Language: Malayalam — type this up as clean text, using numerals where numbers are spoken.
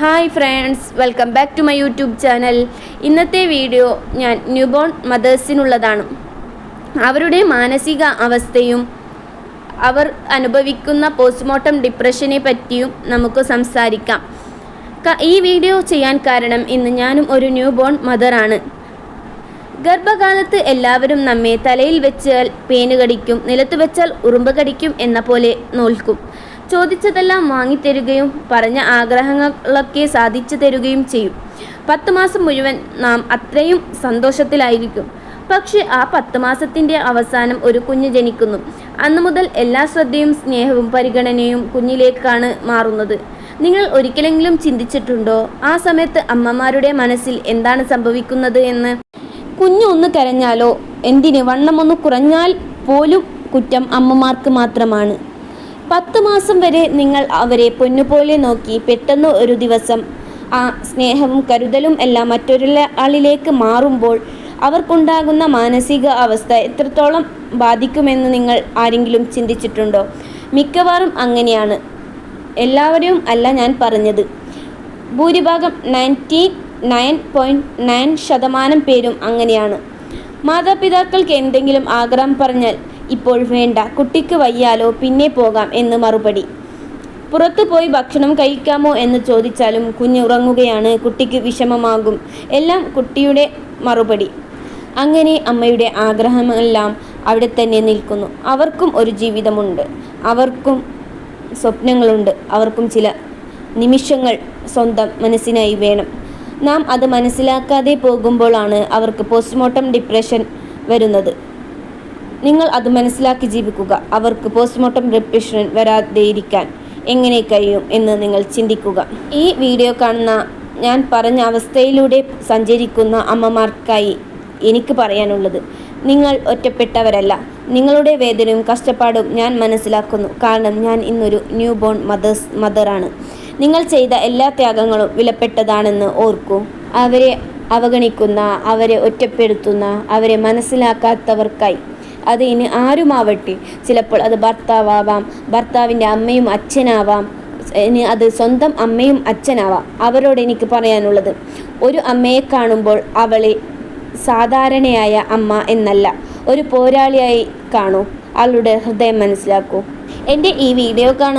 Hi friends, welcome back to my YouTube channel. ഇന്നത്തെ വീഡിയോ ഞാൻ ന്യൂബോൺ മദേഴ്സിനുള്ളതാണ്. അവരുടെ മാനസിക അവസ്ഥയും അവർ അനുഭവിക്കുന്ന പോസ്റ്റ്മോർട്ടം ഡിപ്രഷനെ പറ്റിയും നമുക്ക് സംസാരിക്കാം. ഈ വീഡിയോ ചെയ്യാൻ കാരണം ഇന്ന് ഞാനും ഒരു ന്യൂബോൺ മദറാണ്. ഗർഭകാലത്ത് എല്ലാവരും നമ്മെ തലയിൽ വെച്ചാൽ പേന് കടിക്കും, നിലത്ത് വെച്ചാൽ ഉറുമ്പ് കടിക്കും എന്ന പോലെ നോൽക്കും. ചോദിച്ചതെല്ലാം വാങ്ങിത്തരുകയും പറഞ്ഞ ആഗ്രഹങ്ങളൊക്കെ സാധിച്ചു തരുകയും ചെയ്യും. 10 മാസം മുഴുവൻ നാം അത്രയും സന്തോഷത്തിലായിരിക്കും. പക്ഷെ ആ 10 മാസത്തിൻ്റെ അവസാനം ഒരു കുഞ്ഞ് ജനിക്കുന്നു. അന്നു മുതൽ എല്ലാ ശ്രദ്ധയും സ്നേഹവും പരിഗണനയും കുഞ്ഞിലേക്കാണ് മാറുന്നത്. നിങ്ങൾ ഒരിക്കലെങ്കിലും ചിന്തിച്ചിട്ടുണ്ടോ ആ സമയത്ത് അമ്മമാരുടെ മനസ്സിൽ എന്താണ് സംഭവിക്കുന്നത് എന്ന്? കുഞ്ഞ് ഒന്ന് കരഞ്ഞാലോ, എന്തിന് വണ്ണമൊന്ന് കുറഞ്ഞാൽ പോലും കുറ്റം അമ്മമാർക്ക് മാത്രമാണ്. 10 മാസം വരെ നിങ്ങൾ അവരെ പൊന്നുപോലെ നോക്കി. പെട്ടെന്ന് ഒരു ദിവസം ആ സ്നേഹവും കരുതലും എല്ലാം മറ്റൊരാളിലേക്ക് മാറുമ്പോൾ അവർക്കുണ്ടാകുന്ന മാനസിക അവസ്ഥ എത്രത്തോളം ബാധിക്കുമെന്ന് നിങ്ങൾ ആരെങ്കിലും ചിന്തിച്ചിട്ടുണ്ടോ? മിക്കവാറും അങ്ങനെയാണ്. എല്ലാവരും അല്ല ഞാൻ പറഞ്ഞത്. ഭൂരിഭാഗം 99.9% പേരും അങ്ങനെയാണ്. മാതാപിതാക്കൾക്ക് എന്തെങ്കിലും ആഗ്രഹം പറഞ്ഞാൽ ഇപ്പോൾ വേണ്ട, കുട്ടിക്ക് വയ്യാലോ, പിന്നെ പോകാം എന്ന് മറുപടി. പുറത്തു പോയി ഭക്ഷണം കഴിക്കാമോ എന്ന് ചോദിച്ചാലും കുഞ്ഞ് ഉറങ്ങുകയാണ്, കുട്ടിക്ക് വിഷമമാകും, എല്ലാം കുട്ടിയുടെ മറുപടി. അങ്ങനെ അമ്മയുടെ ആഗ്രഹമെല്ലാം അവിടെ തന്നെ നിൽക്കുന്നു. അവർക്കും ഒരു ജീവിതമുണ്ട്, അവർക്കും സ്വപ്നങ്ങളുണ്ട്, അവർക്കും ചില നിമിഷങ്ങൾ സ്വന്തം മനസ്സിനായി വേണം. നാം അത് മനസ്സിലാക്കാതെ പോകുമ്പോഴാണ് അവർക്ക് പോസ്റ്റ്മോർട്ടം ഡിപ്രഷൻ വരുന്നത്. നിങ്ങൾ അത് മനസ്സിലാക്കി ജീവിക്കുക. അവർക്ക് പോസ്റ്റ്മോർട്ടം ഡിപ്രഷൻ വരാതെയിരിക്കാൻ എങ്ങനെ കഴിയും എന്ന് നിങ്ങൾ ചിന്തിക്കുക. ഈ വീഡിയോ കാണുന്ന ഞാൻ പറഞ്ഞ അവസ്ഥയിലൂടെ സഞ്ചരിക്കുന്ന അമ്മമാർക്കായി എനിക്ക് പറയാനുള്ളത്, നിങ്ങൾ ഒറ്റപ്പെട്ടവരല്ല. നിങ്ങളുടെ വേദനയും കഷ്ടപ്പാടും ഞാൻ മനസ്സിലാക്കുന്നു. കാരണം ഞാൻ ഇന്നൊരു ന്യൂ ബോൺ മദറാണ്. നിങ്ങൾ ചെയ്ത എല്ലാ ത്യാഗങ്ങളും വിലപ്പെട്ടതാണെന്ന് ഓർക്കൂ. അവരെ അവഗണിക്കുന്ന, അവരെ ഒറ്റപ്പെടുത്തുന്ന, അവരെ മനസ്സിലാക്കാത്തവർക്കായി, അത് ഇനി ആരുമാവട്ടെ, ചിലപ്പോൾ അത് ഭർത്താവാം, ഭർത്താവിൻ്റെ അമ്മയും അച്ഛനാവാം, ഇനി അത് സ്വന്തം അമ്മയും അച്ഛനാവാം. അവരോട് എനിക്ക് പറയാനുള്ളത്, ഒരു അമ്മയെ കാണുമ്പോൾ അവളെ സാധാരണയായ അമ്മ എന്നല്ല, ഒരു പോരാളിയായി കാണൂ. അവളുടെ ഹൃദയം മനസ്സിലാക്കൂ. എൻ്റെ ഈ വീഡിയോ കാണുന്ന